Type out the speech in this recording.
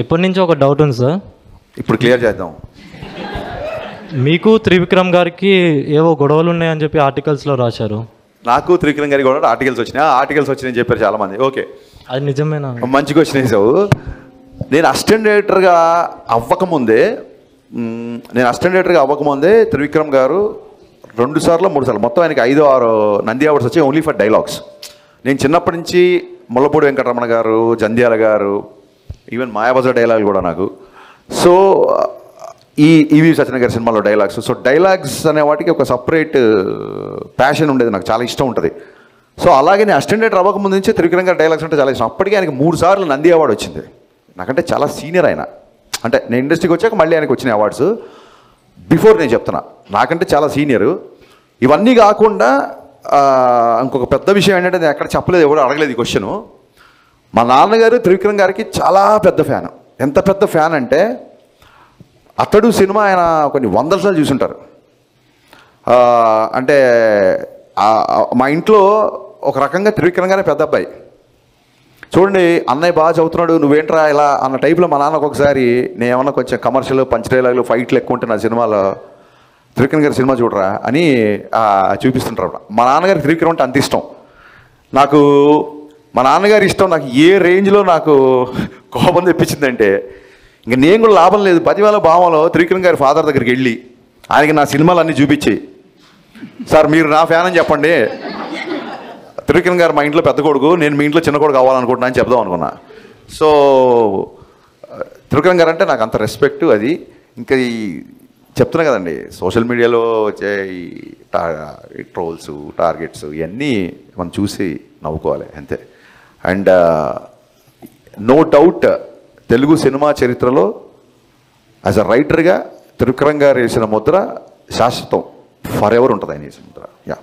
ఎప్పటి నుంచి ఒక డౌట్ ఉంది సార్, ఇప్పుడు క్లియర్ చేద్దాం. మీకు త్రివిక్రమ్ గారికి ఏవో గొడవలు ఉన్నాయని చెప్పి ఆర్టికల్స్లో రాశారు. నాకు త్రివిక్రమ్ గారికి కూడా ఆర్టికల్స్ వచ్చినాయని చెప్పారు చాలామంది. ఓకే, అది నిజమేనా? మంచి క్వశ్చన్ వేసావు. నేను అసిస్టెంట్ డైరెక్టర్గా అవ్వకముందే త్రివిక్రమ్ గారు 2 సార్లు 3 సార్లు మొత్తం ఆయనకి 5-6 నంది అవార్డ్స్ వచ్చాయి ఓన్లీ ఫర్ డైలాగ్స్. నేను చిన్నప్పటి నుంచి ముల్లపూడి వెంకటరమణ గారు, జంధ్యాల గారు, ఈవెన్ మాయాబజార్ డైలాగులు కూడా నాకు. సో ఈ ఈవి సత్యనారాయణ గారి సినిమాలో డైలాగ్స్, సో డైలాగ్స్ అనే వాటికి ఒక సపరేట్ ప్యాషన్ ఉండేది, నాకు చాలా ఇష్టం ఉంటుంది. సో అలాగే నేను అసిస్టెంట్ డైరెక్టర్ అవ్వకముందు నుంచి త్రివిక్రమ్ గారి డైలాగ్స్ అంటే చాలా ఇష్టం. అప్పటికే ఆయనకి 3 సార్లు నంది అవార్డు వచ్చింది. నాకంటే చాలా సీనియర్ ఆయన. అంటే నేను ఇండస్ట్రీకి వచ్చాక మళ్ళీ ఆయనకు వచ్చిన అవార్డ్స్. బిఫోర్ నేను చెప్తున్నా, నాకంటే చాలా సీనియరు. ఇవన్నీ కాకుండా ఇంకొక పెద్ద విషయం ఏంటంటే, నేను ఎక్కడ చెప్పలేదు, ఎవరు అడగలేదు ఈ క్వశ్చను. మా నాన్నగారు త్రివిక్రమ్ గారికి చాలా పెద్ద ఫ్యాన్. ఎంత పెద్ద ఫ్యాన్ అంటే, అతడు సినిమా ఆయన కొన్ని 100 సార్లు చూసుంటారు. అంటే మా ఇంట్లో ఒక రకంగా త్రివిక్రమ్ గారే పెద్ద అబ్బాయి. చూడండి, అన్నయ్య బాగా చదువుతున్నాడు, నువ్వేంట్రా ఇలా అన్న టైప్లో మా నాన్న ఒక్కొక్కసారి నేను ఏమన్నా కొంచెం కమర్షియల్ పంచ్ డైలాగులు ఫైట్లు ఎక్కువ ఉంటే నా సినిమాలో, త్రివిక్రమ్ గారి సినిమా చూడరా అని చూపిస్తుంటారు. మా నాన్నగారికి త్రివిక్రమ్ అంటే అంత ఇష్టం. నాకు మా నాన్నగారి ఇష్టం నాకు ఏ రేంజ్లో నాకు కోపం తెప్పించిందంటే, ఇంక నేను కూడా లాభం లేదు, 10,000 భావంలో త్రివిక్రమ్ గారి ఫాదర్ దగ్గరికి వెళ్ళి ఆయనకి నా సినిమాలు అన్నీ చూపించి, సార్ మీరు నా ఫ్యాన్ అని చెప్పండి, త్రివిక్రమ్ గారు మా ఇంట్లో పెద్ద కొడుకు, నేను మీ ఇంట్లో చిన్న కొడుకు కావాలనుకుంటున్నా అని చెప్దాం అనుకున్నా. సో త్రివిక్రమ్ గారు అంటే నాకు అంత రెస్పెక్ట్. అది ఇంకా ఈ చెప్తున్నా కదండి, సోషల్ మీడియాలో వచ్చే ఈ ట్రోల్స్, టార్గెట్స్ ఇవన్నీ మనం చూసి నవ్వుకోవాలి అంతే. And no doubt Telugu cinema చరిత్రలో యాజ్ అ రైటర్గా త్రివిక్రమ్ గారు వేసిన ముద్ర శాశ్వతం, ఫర్ ఎవర్ ఉంటుంది ఆయన వేసిన ముద్ర. యా.